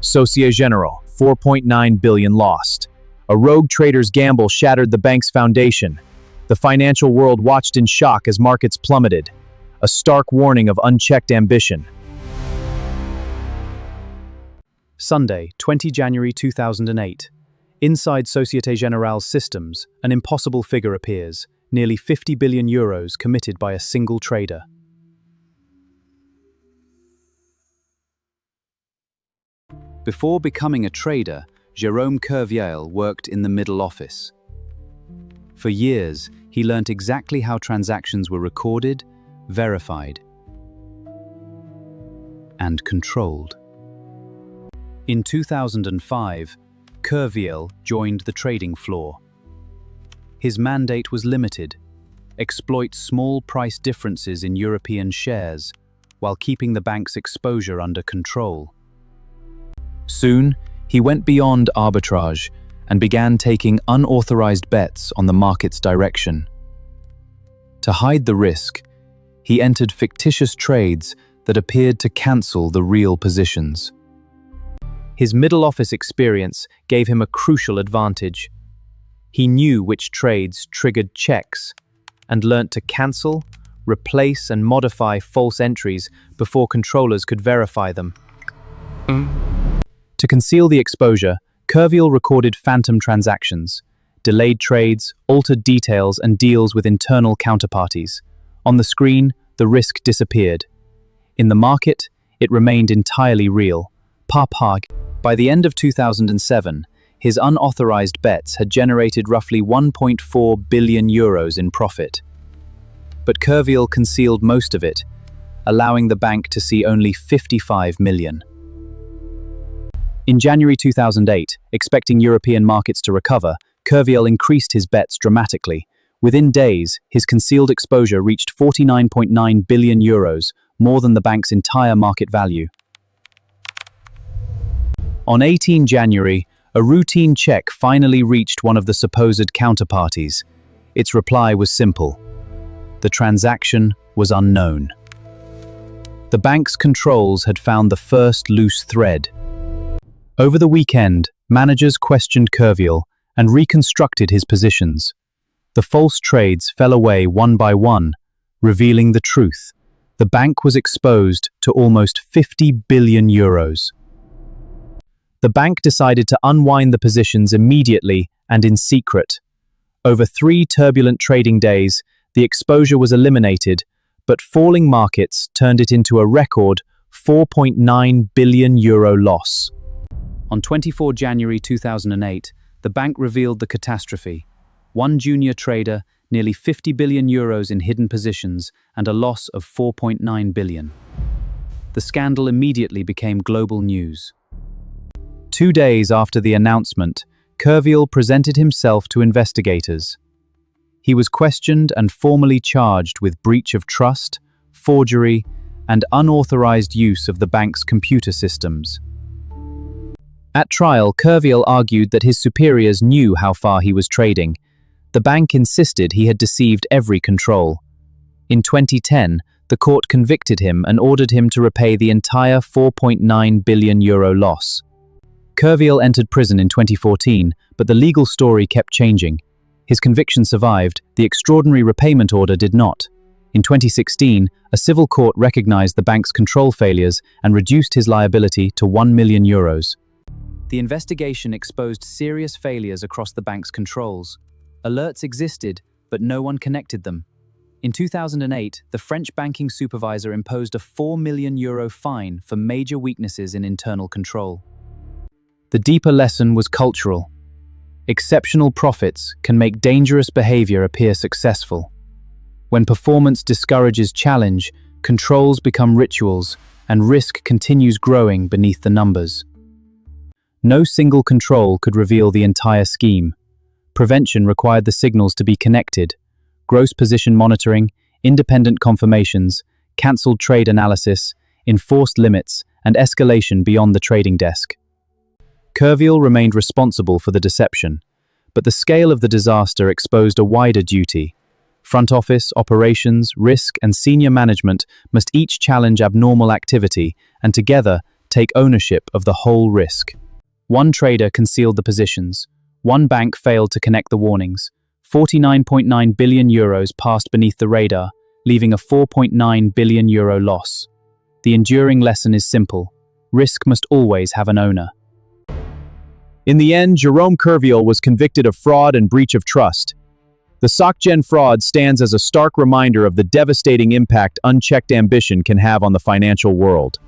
Société Générale, 4.9 billion lost. A rogue trader's gamble shattered the bank's foundation. The financial world watched in shock as markets plummeted. A stark warning of unchecked ambition. Sunday, 20 January 2008. Inside Société Générale's systems, an impossible figure appears, nearly 50 billion euros committed by a single trader. Before becoming a trader, Jérôme Kerviel worked in the middle office. For years, he learnt exactly how transactions were recorded, verified, and controlled. In 2005, Kerviel joined the trading floor. His mandate was limited: exploit small price differences in European shares while keeping the bank's exposure under control. Soon, he went beyond arbitrage and began taking unauthorized bets on the market's direction. To hide the risk, he entered fictitious trades that appeared to cancel the real positions. His middle office experience gave him a crucial advantage. He knew which trades triggered checks and learnt to cancel, replace, and modify false entries before controllers could verify them. To conceal the exposure, Kerviel recorded phantom transactions, delayed trades, altered details, and deals with internal counterparties. On the screen, the risk disappeared. In the market, it remained entirely real. By the end of 2007, his unauthorized bets had generated roughly 1.4 billion euros in profit. But Kerviel concealed most of it, allowing the bank to see only 55 million. In January 2008, expecting European markets to recover, Kerviel increased his bets dramatically. Within days, his concealed exposure reached 49.9 billion euros, more than the bank's entire market value. On 18 January, a routine check finally reached one of the supposed counterparties. Its reply was simple: the transaction was unknown. The bank's controls had found the first loose thread. Over the weekend, managers questioned Kerviel and reconstructed his positions. The false trades fell away one by one, revealing the truth. The bank was exposed to almost 50 billion euros. The bank decided to unwind the positions immediately and in secret. Over 3 turbulent trading days, the exposure was eliminated, but falling markets turned it into a record 4.9 billion euro loss. On 24 January 2008, the bank revealed the catastrophe: one junior trader, nearly 50 billion euros in hidden positions, and a loss of 4.9 billion. The scandal immediately became global news. 2 days after the announcement, Kerviel presented himself to investigators. He was questioned and formally charged with breach of trust, forgery, and unauthorized use of the bank's computer systems. At trial, Kerviel argued that his superiors knew how far he was trading. The bank insisted he had deceived every control. In 2010, the court convicted him and ordered him to repay the entire 4.9 billion euro loss. Kerviel entered prison in 2014, but the legal story kept changing. His conviction survived, the extraordinary repayment order did not. In 2016, a civil court recognized the bank's control failures and reduced his liability to 1 million euros. The investigation exposed serious failures across the bank's controls. Alerts existed, but no one connected them. In 2008, the French banking supervisor imposed a 4 million euro fine for major weaknesses in internal control. The deeper lesson was cultural. Exceptional profits can make dangerous behavior appear successful. When performance discourages challenge, controls become rituals, and risk continues growing beneath the numbers. No single control could reveal the entire scheme. Prevention required the signals to be connected: gross position monitoring, independent confirmations, cancelled trade analysis, enforced limits, and escalation beyond the trading desk. Kerviel remained responsible for the deception, but the scale of the disaster exposed a wider duty. Front office, operations, risk, and senior management must each challenge abnormal activity and together take ownership of the whole risk. One trader concealed the positions. One bank failed to connect the warnings. 49.9 billion euros passed beneath the radar, leaving a 4.9 billion euro loss. The enduring lesson is simple. Risk must always have an owner. In the end, Jérôme Kerviel was convicted of fraud and breach of trust. The SOC GEN fraud stands as a stark reminder of the devastating impact unchecked ambition can have on the financial world.